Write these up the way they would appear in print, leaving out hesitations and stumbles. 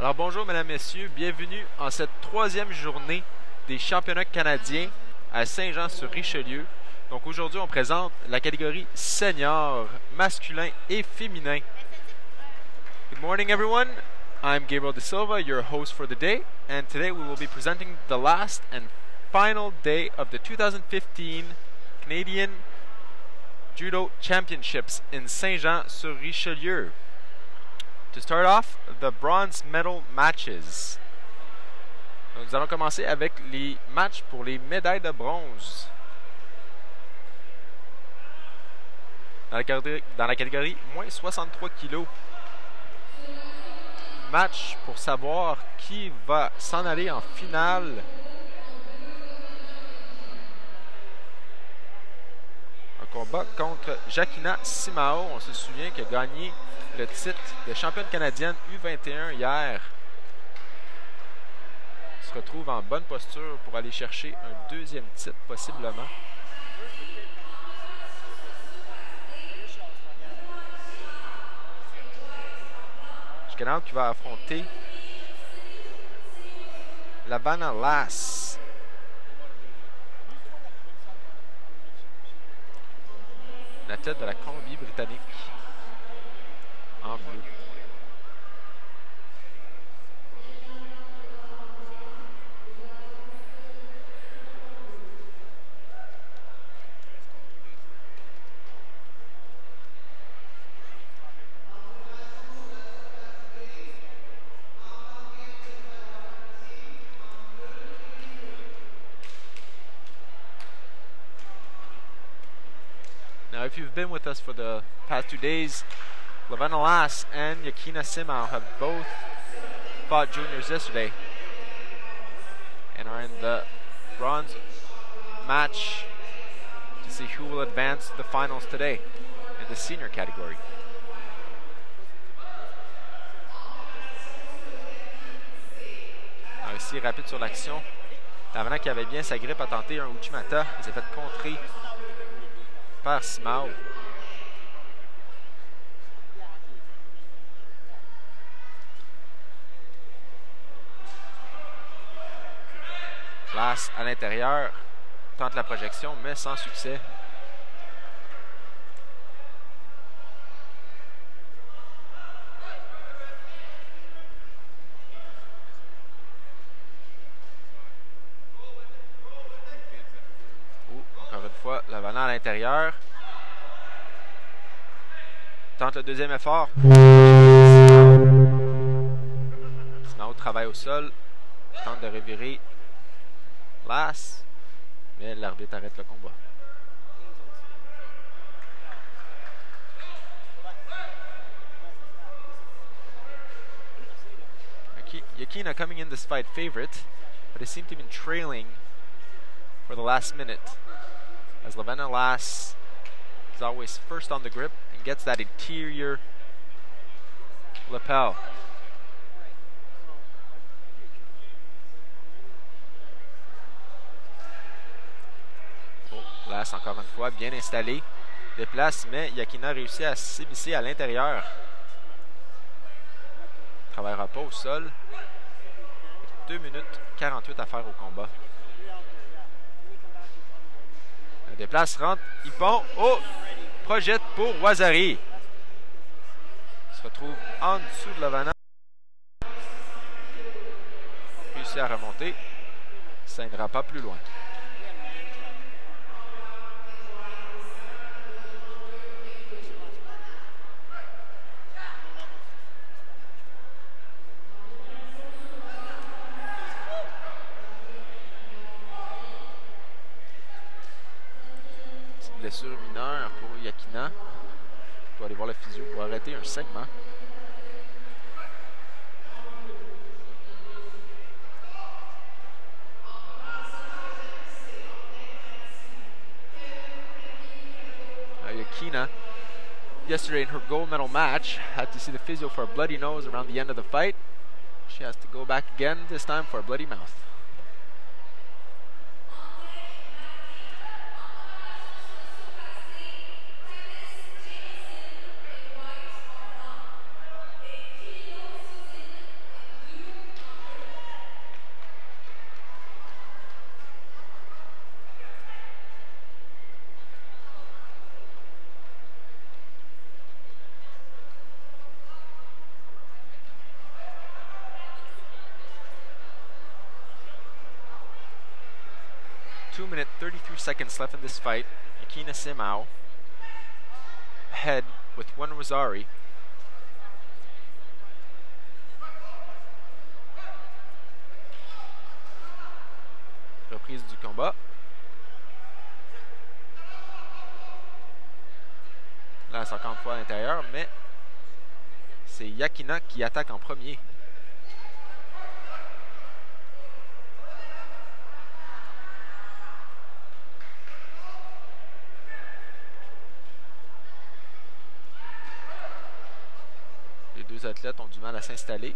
Alors bonjour mesdames, messieurs, bienvenue en cette troisième journée des championnats canadiens à Saint-Jean-sur-Richelieu. Donc aujourd'hui on présente la catégorie senior, masculin et féminin. Good morning everyone, I'm Gabriel De Silva, your host for the day, and today we will be presenting the last and final day of the 2015 Canadian Judo Championships in Saint-Jean-sur-Richelieu. To start off, the bronze medal matches. Donc, nous allons commencer avec les matchs pour les médailles de bronze. Dans la catégorie moins 63 kg. Match pour savoir qui va s'en aller en finale. Un combat contre Jacquina Simao. On se souvient qu'elle a gagné le titre de championne canadienne U21 hier. Se retrouve en bonne posture pour aller chercher un deuxième titre possiblement. Jacquina qui va affronter Lavana Lass. La tête de la Colombie-Britannique. En bleu. Now, if you've been with us for the past 2 days, Lavana Lass and Jacquina Simao have both fought juniors yesterday and are in the bronze match to see who will advance to the finals today in the senior category. Alors ici, rapide sur l'action. Lavana qui avait bien sa grippe a tenté un Uchimata. Il s'est fait contrer par Simao. Lass à l'intérieur, tente la projection, mais sans succès. Encore une fois, Lavana à l'intérieur. Tente le deuxième effort. Simao travaille au sol. Tente de revirer Lass, mais l'arbitre arrête le combat. Jacquina coming in this fight favorite, but it seemed to have been trailing for the last minute, as Lavana Lass is always first on the grip and gets that interior lapel. Lass encore une fois, bien installé. Déplace, mais Jacquina réussit à s'immiscer à l'intérieur. Ne travaillera pas au sol. 2 minutes 48 à faire au combat. Le déplace, rentre, Ippon. Oh! Projette pour Wazari. Il se retrouve en dessous de Lavana. Réussit à remonter. Ça n'ira pas plus loin. Blessure mineure pour Jacquina. Il doit aller voir le physio pour arrêter un segment. Jacquina, yesterday in her gold medal match, had to see the physio for a bloody nose around the end of the fight. She has to go back again, this time for a bloody mouth. seconds left in this fight. Yakina Simao ahead with one Rosari. Reprise du combat. Lance encore une fois à l'intérieur, mais c'est Yakina qui attaque en premier. Les deux athlètes ont du mal à s'installer.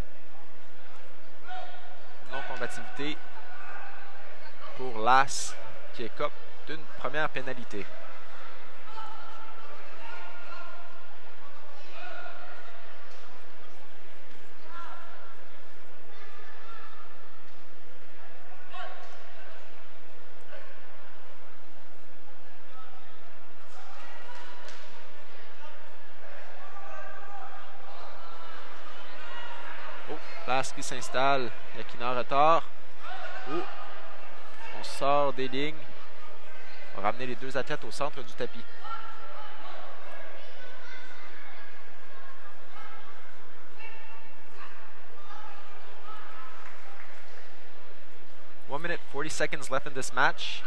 Non-combativité pour Lass qui écope d'une première pénalité. Lass qui s'installe, Yakina en retard. Oh. On sort des lignes. On va ramener les deux athlètes au centre du tapis. One minute, 40 seconds left in this match.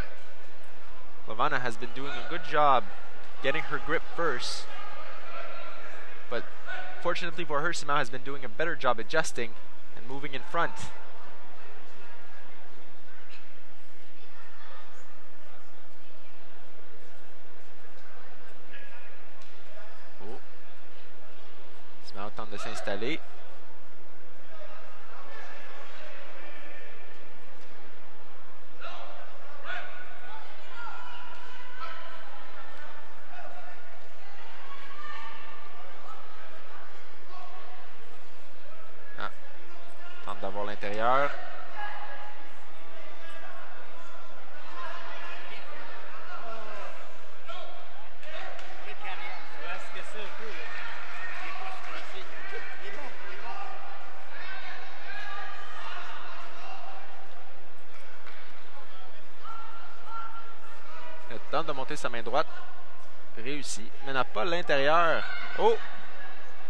Lavana has been doing a good job getting her grip first. But fortunately for her, Simao has been doing a better job adjusting and moving in front. Oh. Simao tente de s'installer. D'avoir l'intérieur. Elle tente de monter sa main droite. Réussi, mais n'a pas l'intérieur. Oh!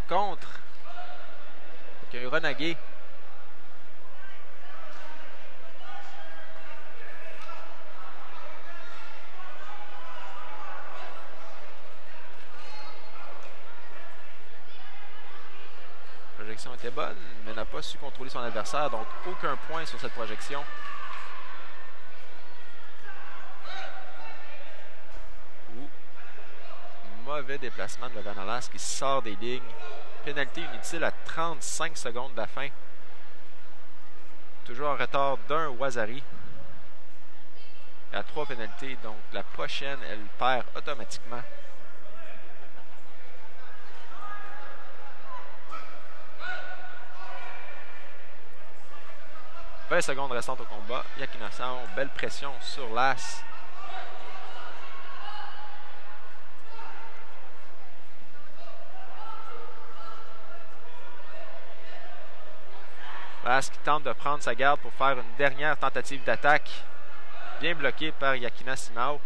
Contre. Il y a eu Renagé. La projection était bonne, mais n'a pas su contrôler son adversaire, donc aucun point sur cette projection. Mauvais déplacement de Lavana Lass qui sort des lignes. Pénalité inutile à 35 secondes de la fin. Toujours en retard d'un Wazari. Il y a 3 pénalités, donc la prochaine, elle perd automatiquement. 20 secondes restantes au combat. Yakina Simao, belle pression sur Lass. Lass qui tente de prendre sa garde pour faire une dernière tentative d'attaque. Bien bloqué par Yakina Simao.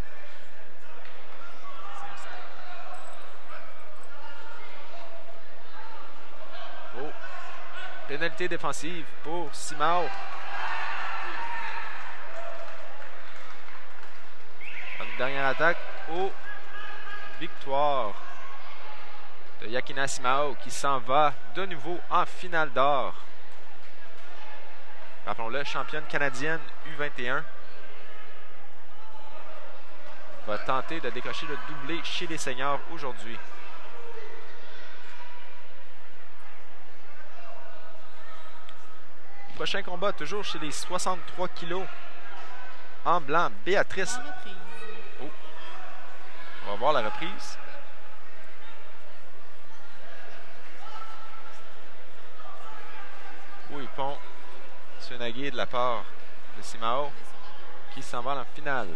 Oh. Pénalité défensive pour Simao. Une dernière attaque. Oh. Victoire de Yakina Simao qui s'en va de nouveau en finale d'or. Rappelons-le, championne canadienne U21 va tenter de décrocher le doublé chez les seniors aujourd'hui. Prochain combat, toujours chez les 63 kilos. En blanc, Béatrice. Oh. On va voir la reprise. Oui, pont. Tsunagi de la part de Simao qui s'en va en finale.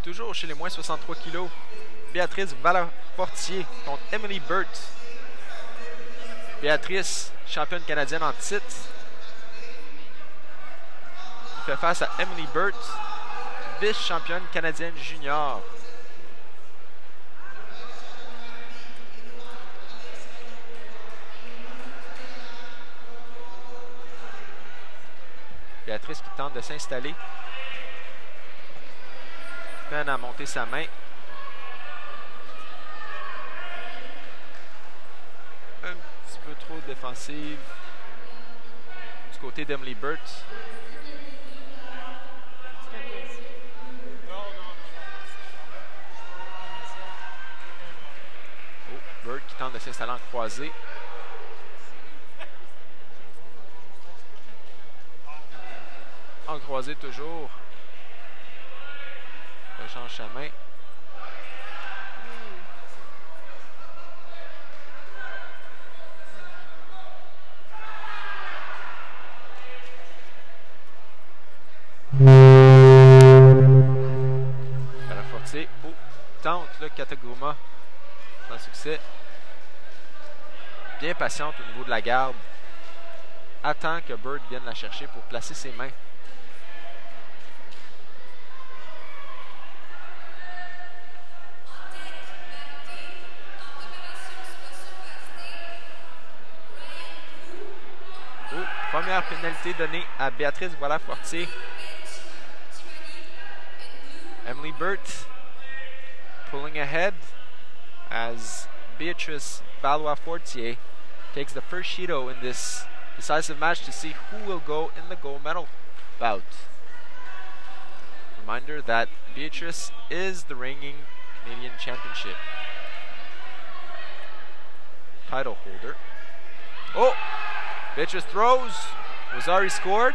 Toujours chez les moins 63 kilos, Béatrice Valor-Portier contre Emily Burt. Béatrice, championne canadienne en titre. fait face à Emily Burt, vice-championne canadienne junior. Béatrice qui tente de s'installer. Peine à monter sa main. Un petit peu trop défensive du côté d'Emily Burt. Oh, Burt qui tente de s'installer en croisée. En croisée toujours. Elle change sa main. Fortier. Oh, tente là, Kataguma. Sans succès. Bien patiente au niveau de la garde. Attend que Bird vienne la chercher pour placer ses mains. Oh, première pénalité donnée à Béatrice Voilà-Fortier. Emily Burt pulling ahead as Beatrice Valois-Fortier takes the first Shido in this decisive match to see who will go in the gold medal bout. Reminder that Beatrice is the reigning Canadian Championship title holder. Oh! Beatrice throws. Rosari scored.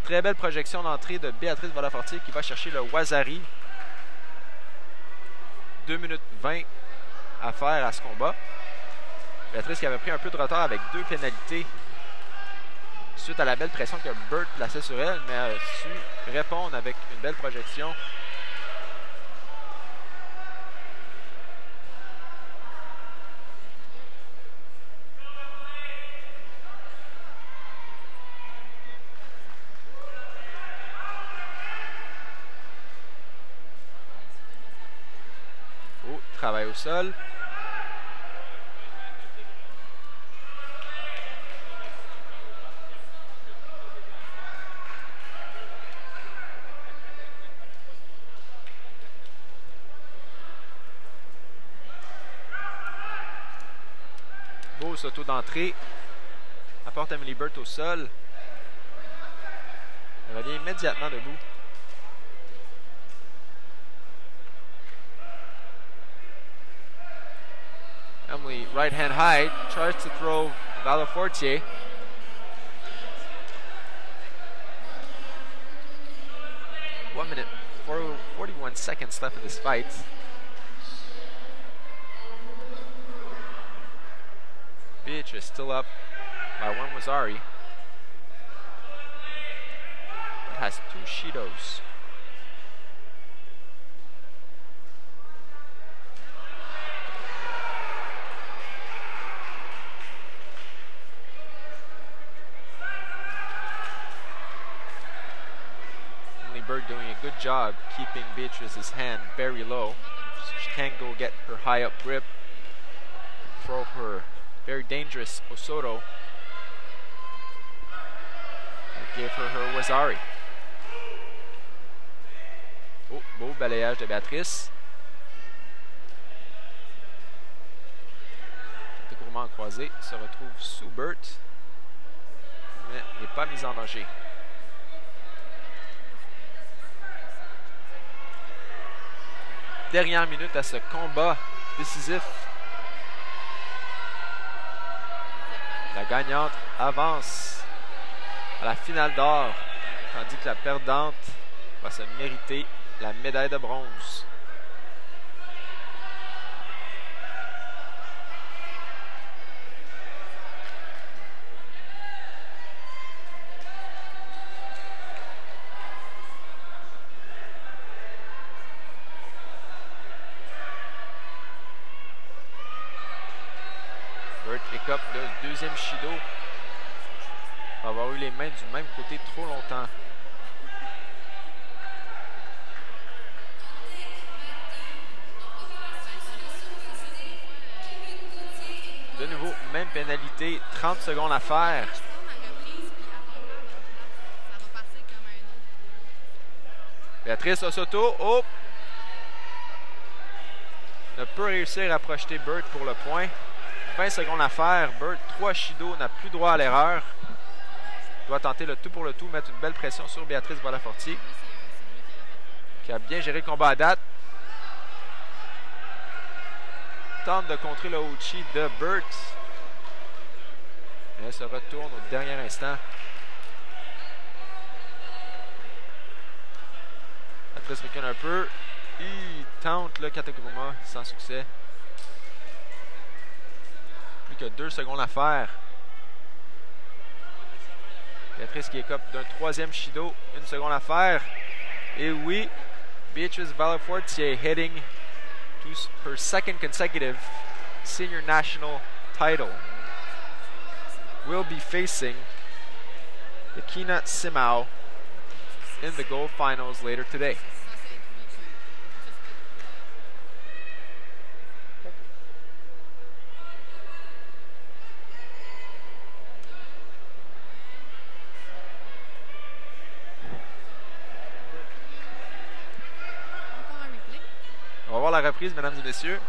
Très belle projection d'entrée de Béatrice Voilà-Fortier qui va chercher le Wasari. 2 minutes 20 à faire à ce combat. Béatrice qui avait pris un peu de retard avec 2 pénalités suite à la belle pression que Burt plaçait sur elle, mais a su répondre avec une belle projection. Oh, travail au sol. Beau saut d'entrée. Apporte Emily Burt au sol. Elle revient immédiatement debout. Emily, right hand high, tries to throw Valois-Fortier. One minute, 41 seconds left in this fight. Beatrice still up by 1 Wasari. It has 2 Shidos. Bird doing a good job keeping Beatrice's hand very low so she can't go get her high up grip, throw her very dangerous Osoto, and give her her Wasari. Oh, beau balayage de Béatrice. Découvement croisé se retrouve sous Burt, mais n'est pas mise en danger. Dernière minute à ce combat décisif. La gagnante avance à la finale d'or, tandis que la perdante va se mériter la médaille de bronze. Pick up le deuxième Shido. Va avoir eu les mains du même côté trop longtemps. De nouveau, même pénalité, 30 secondes à faire. Béatrice Osoto, oh! Ne peut réussir à projeter Burt pour le point. 20 secondes à faire. Burt, 3 Shido, n'a plus droit à l'erreur. Doit tenter le tout pour le tout, mettre une belle pression sur Béatrice Boisfortier, qui a bien géré le combat à date. Tente de contrer le Ouchi de Burt. Mais elle se retourne au dernier instant. Béatrice recule un peu. Il tente le Kataguruma sans succès. Plus que 2 secondes à faire. Béatrice qui écope d'un 3e Shido. 1 seconde à faire. Et oui, Beatrice Boisfortier heading to her second consecutive senior national title. Will be facing Yakina Simao in the gold finals later today. On va voir la reprise, mesdames et messieurs.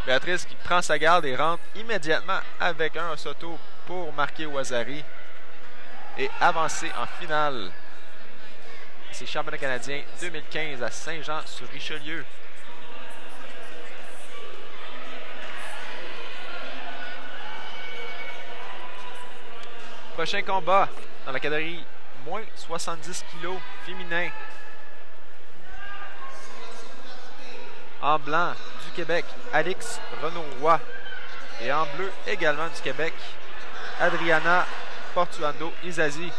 Béatrice qui prend sa garde et rentre immédiatement avec un Osoto pour marquer Wazari et avancer en finale. C'est championnat canadien 2015 à Saint-Jean-sur-Richelieu. Prochain combat dans la catégorie moins 70 kg féminin. En blanc du Québec, Alix Renaud-Roy. Et en bleu également du Québec, Adriana Portuando-Izazi.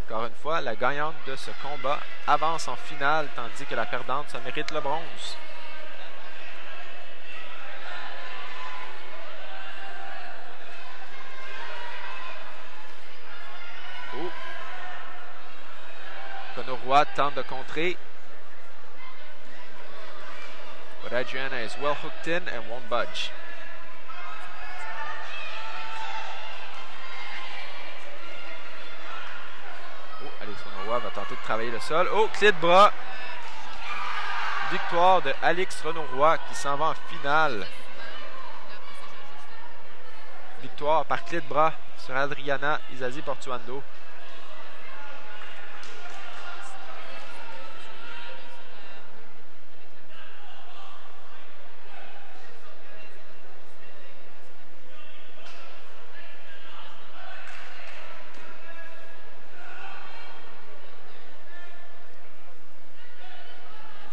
Encore une fois, la gagnante de ce combat avance en finale, tandis que la perdante se mérite le bronze. Oh. Renaud-Roy tente de contrer. But Adriana is well hooked in and won't budge. Oh, Alix Renaud-Roy va tenter de travailler le sol. Oh, clé de bras. Victoire de Alix Renaud-Roy qui s'en va en finale. Victoire par clé de bras sur Adriana Izazi Portuando.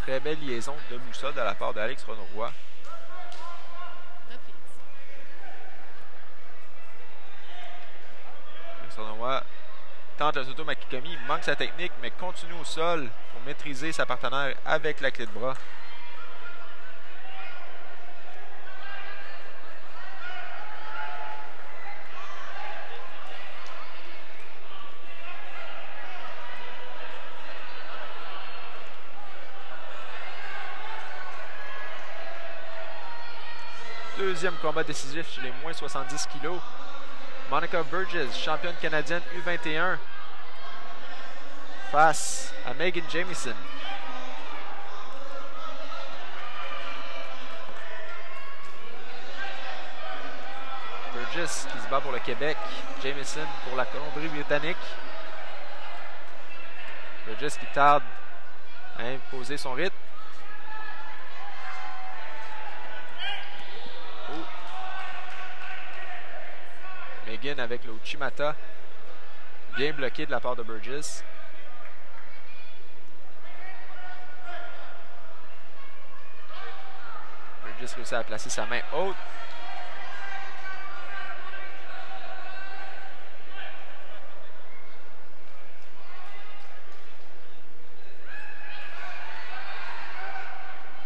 Très belle liaison de boussole de la part d'Alix Renaud-Roy. Alix Renaud-Roy tente le Soto Makikomi, manque sa technique, mais continue au sol pour maîtriser sa partenaire avec la clé de bras. Deuxième combat décisif chez les moins 70 kg. Monica Burgess, championne canadienne U21, face à Megan Jamieson. Burgess qui se bat pour le Québec, Jamieson pour la Colombie-Britannique. Burgess qui tarde à imposer son rythme. Megan avec le Uchimata. Bien bloqué de la part de Burgess. Burgess réussit à placer sa main haute.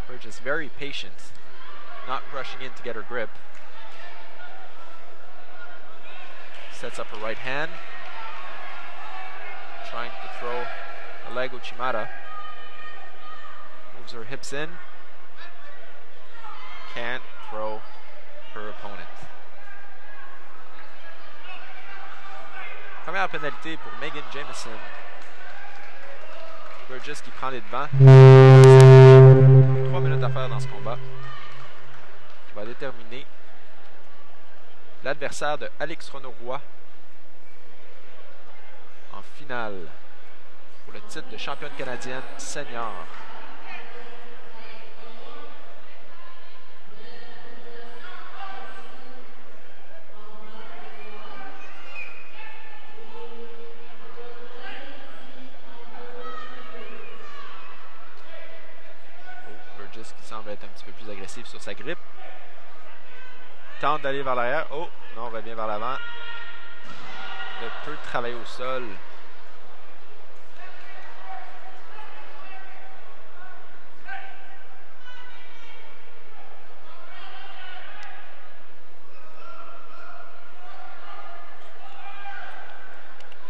Burgess very patient. not rushing in to get her grip. Sets up her right hand. Trying to throw a leg Uchimata. Moves her hips in. Can't throw her opponent. Première pénalité pour Megan Jamieson. Burgess qui prend les devants. 3 minutes à faire dans ce combat. Qui va déterminer l'adversaire de Alex Renaud-Roy en finale pour le titre de championne canadienne senior. Burgess qui semble être un petit peu plus agressif sur sa grippe. Tente d'aller vers l'arrière. Oh, non, revient vers l'avant. Ne peut travailler au sol.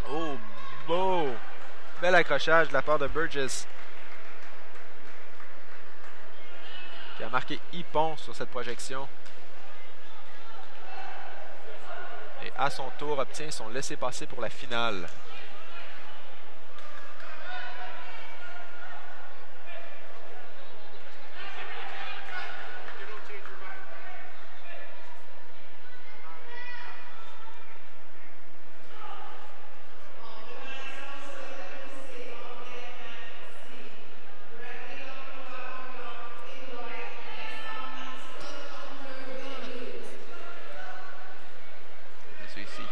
Oh, beau! Bel accrochage de la part de Burgess. Qui a marqué Ippon sur cette projection. Et à son tour obtient son laissez-passer pour la finale.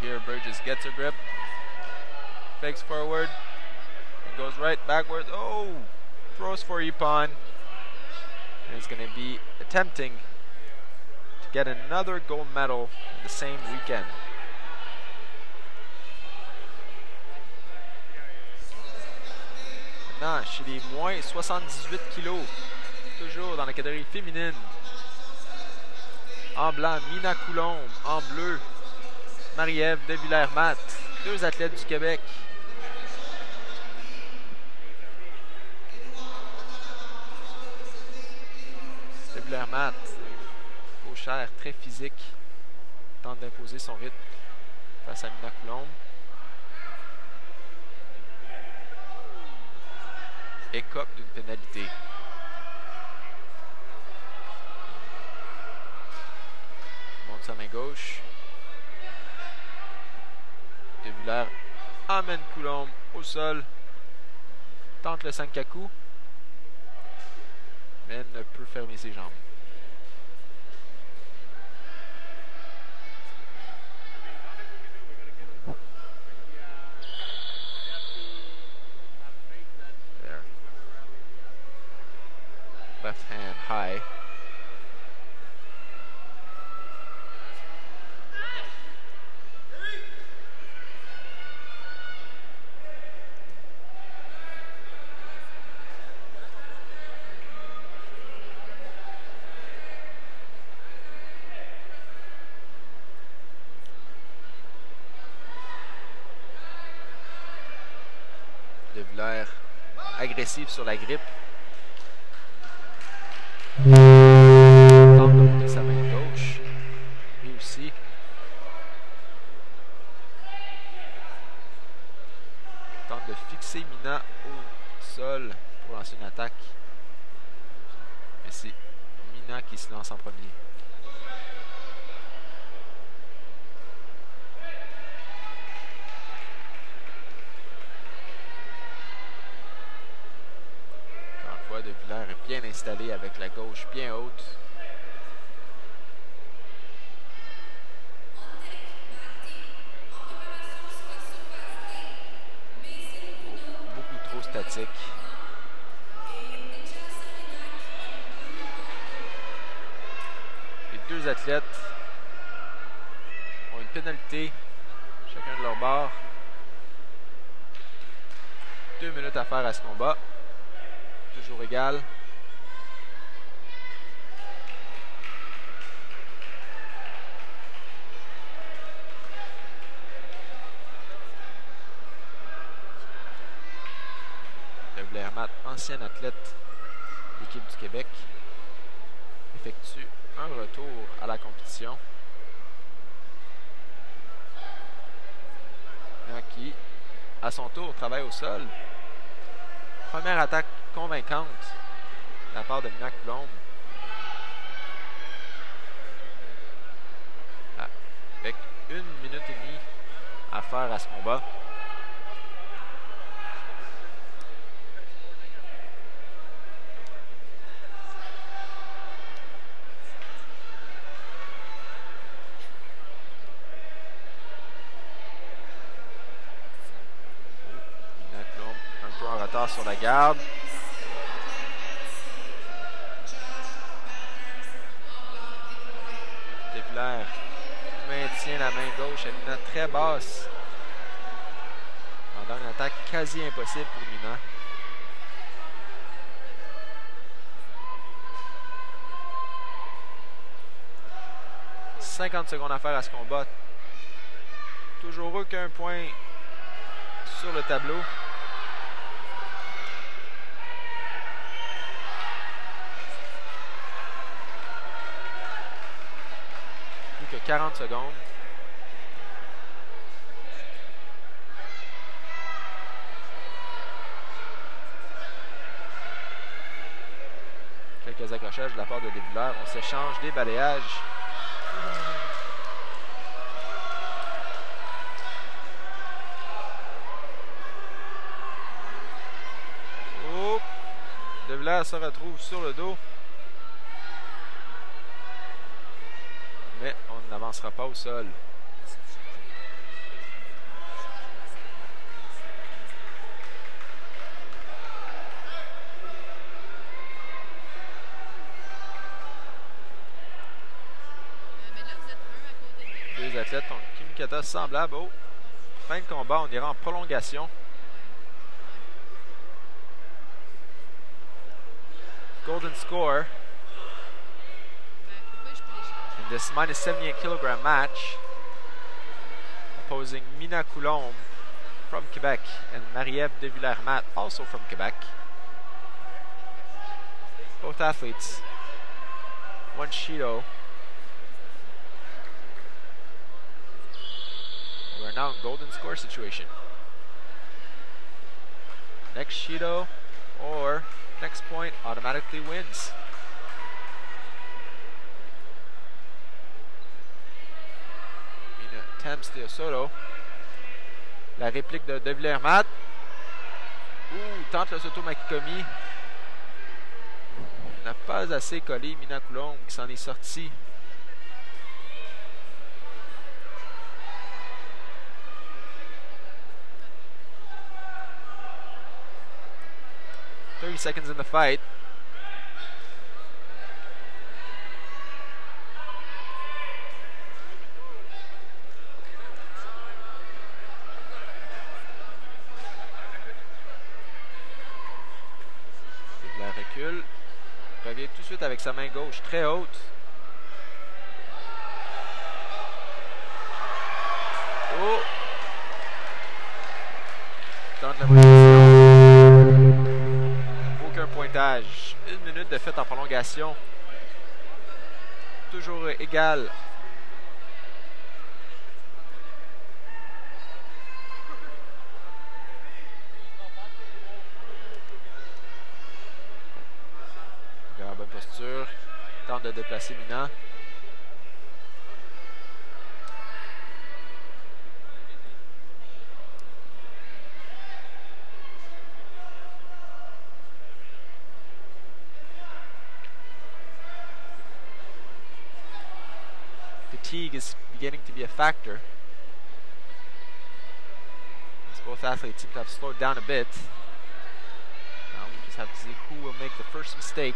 Here Burgess gets her grip, fakes forward, goes right backward. Oh, throws for Ippon, and he's going to be attempting to get another gold medal in the same weekend. Maintenant, chez les moins 78 kilos, toujours dans la catégorie féminine. En blanc, Mina Coulombe. En bleu, Marie-Ève de Villers-Matt, deux athlètes du Québec. De Villers-Matt, gauchère, très physique, tente d'imposer son rythme face à Mina Coulombe. Écope d'une pénalité. Monte sa main gauche. De Villers amène Coulombe au sol, tente le Sankaku, mais ne peut fermer ses jambes. There. Left hand high. De Villers agressif sur la grippe. Tente de monter sa main gauche. Réussi. Tente de fixer Mina au sol pour lancer une attaque. Mais c'est Mina qui se lance en premier. De Villers est bien installé avec la gauche bien haute. Beaucoup trop statique. Les deux athlètes ont une pénalité, chacun de leur bord. 2 minutes à faire à ce combat. Toujours égal. Matt, ancien athlète de l'équipe du Québec, effectue un retour à la compétition. Qui, à son tour, travaille au sol. Première attaque convaincante de la part de Mina Coulombe. Avec 1 minute et demie à faire à ce combat. Sur la garde. Devillers maintient la main gauche à Mina très basse. Pendant une attaque quasi impossible pour Mina. « 50 secondes à faire à ce combat. Toujours aucun point sur le tableau. Que 40 secondes. Quelques accrochages de la part de Devillers. On s'échange des balayages. Oh! Devillers se retrouve sur le dos. Mais on n'avancera pas au sol. Deux athlètes ont une kimikata semblable. Oh, fin de combat, on ira en prolongation. Golden score. This minus 78 kilogram match, opposing Mina Coulombe from Quebec and Marie-Ève Devillers-Matt, also from Quebec. Both athletes, one Shido. We're now in golden score situation. Next Shido or next point automatically wins. Attempts Teosolo. La réplique de Devillers-Matt. Tente le Soto Makikomi. N'a pas assez collé Mina Coulombe qui s'en est sorti. « 30 seconds in the fight. Recule, revient tout de suite avec sa main gauche très haute. Oh! Tente la position. Aucun pointage. 1 minute de fête en prolongation. Toujours égal. Posture, tente de déplacer Mina. Fatigue is beginning to be a factor. As both athletes seem to have slowed down a bit. Have to see who will make the first mistake.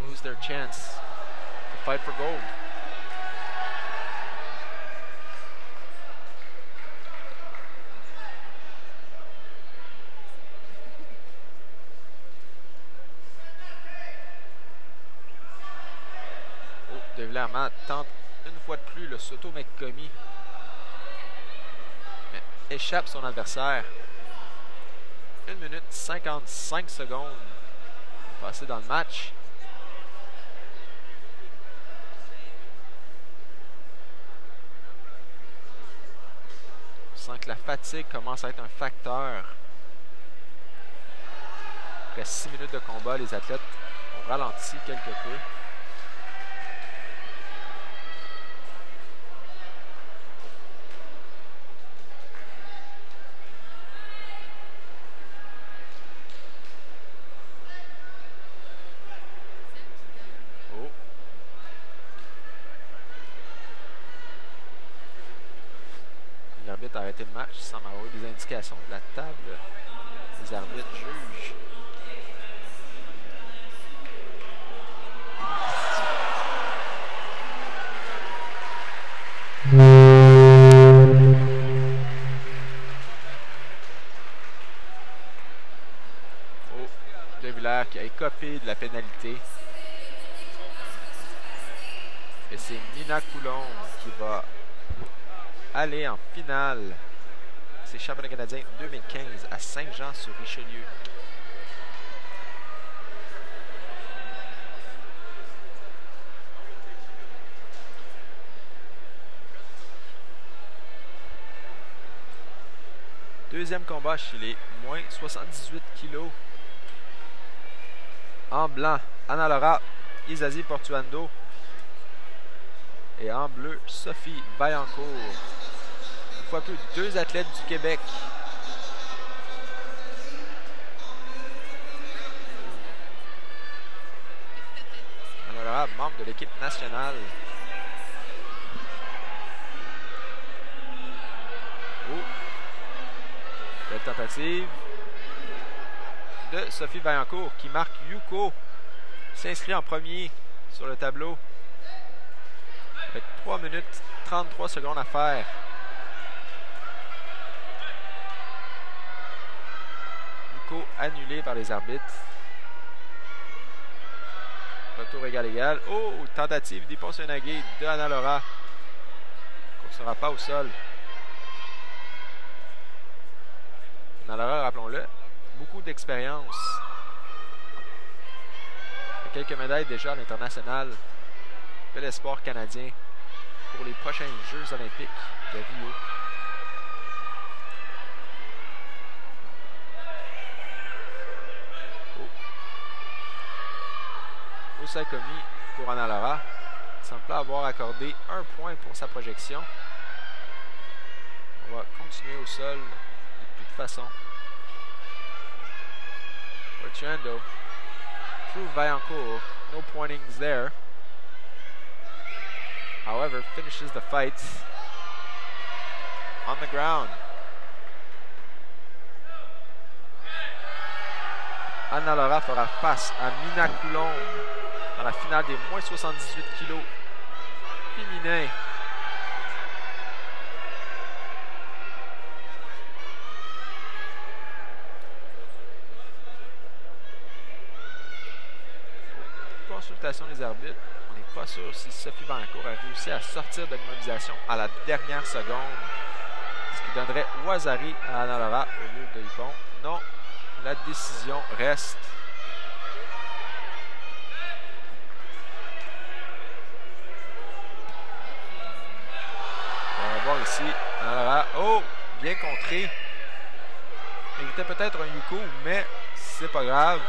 Lose their chance to fight for gold. Oh, Devillers-Matt tente une fois de plus le Soto Makikomi. Mais échappe son adversaire. 1 minute 55 secondes passées dans le match. On sent que la fatigue commence à être un facteur. Après 6 minutes de combat, les athlètes ont ralenti quelque peu. L'arbitre a arrêté le match. Il semble avoir eu des indications de la table. Les arbitres jugent. Oh, De Villers qui a écopé de la pénalité. Et c'est Nina Coulombe qui va aller en finale. C'est championnat canadien 2015 à Saint-Jean-sur-Richelieu. Deuxième combat chez les moins 78 kilos. En blanc, Ana Laura Izazi Portuando. Et en bleu, Sophie Vaillancourt. Une fois plus, 2 athlètes du Québec. Ana Laura, membre de l'équipe nationale. Belle tentative de Sophie Vaillancourt qui marque Yuko. S'inscrit en premier sur le tableau. Avec 3 minutes 33 secondes à faire. Yuko annulé par les arbitres. Retour égal-égal. Oh, tentative d'Ippon Senagé de Ana Laura. On ne sera pas au sol. Ana Laura, rappelons-le, beaucoup d'expérience. Quelques médailles déjà à l'international. Bel espoir canadien pour les prochains Jeux olympiques de Rio. Osakomi pour Ana Laura. Il semble avoir accordé 1 point pour sa projection. On va continuer au sol de toute façon. Portuando. Through Vaillancourt. No pointings there. However, finishes the fight on the ground. Ana Laura fera face à Nina Coulombe dans la finale des moins 78 kilos féminins. Consultation des arbitres. On n'est pas sûr si Sophie Vaillancourt a réussi à sortir de l'immobilisation à la dernière seconde. Ce qui donnerait Wazari à Ana Laura au lieu de Ippon. Non, la décision reste. On va voir ici Ana Laura. Oh, bien contré. Il était peut-être un Yuko, mais c'est pas grave.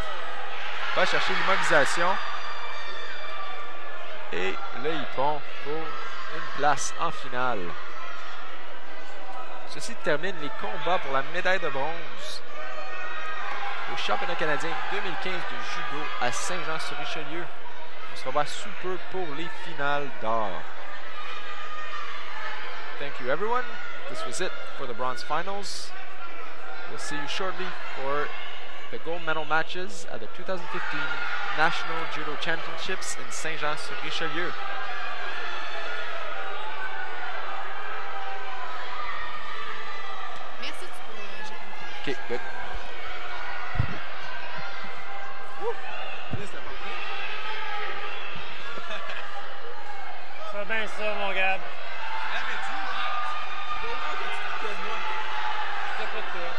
Va chercher l'immobilisation. Et le Ippon pour une place en finale. Ceci termine les combats pour la médaille de bronze au championnat canadien 2015 de judo à Saint-Jean-sur-Richelieu. On se revoit sous peu pour les finales d'or. Thank you everyone. This was it for the bronze finals. We'll see you shortly for the gold medal matches at the 2015 National Judo Championships in Saint-Jean-sur-Richelieu. Merci, OK, good. C'est bien ça, mon Gab. C'est pas de toi.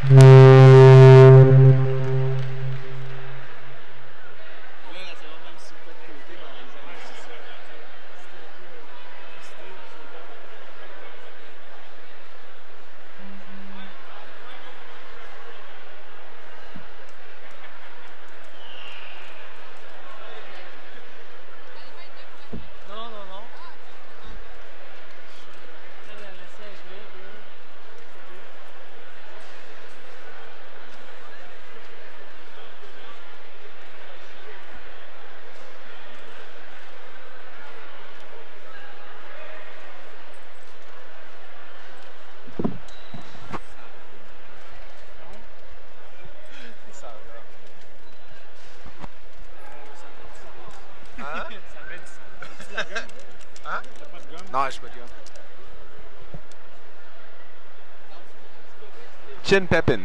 Non, j'ai pas de gomme. Chin Pepin.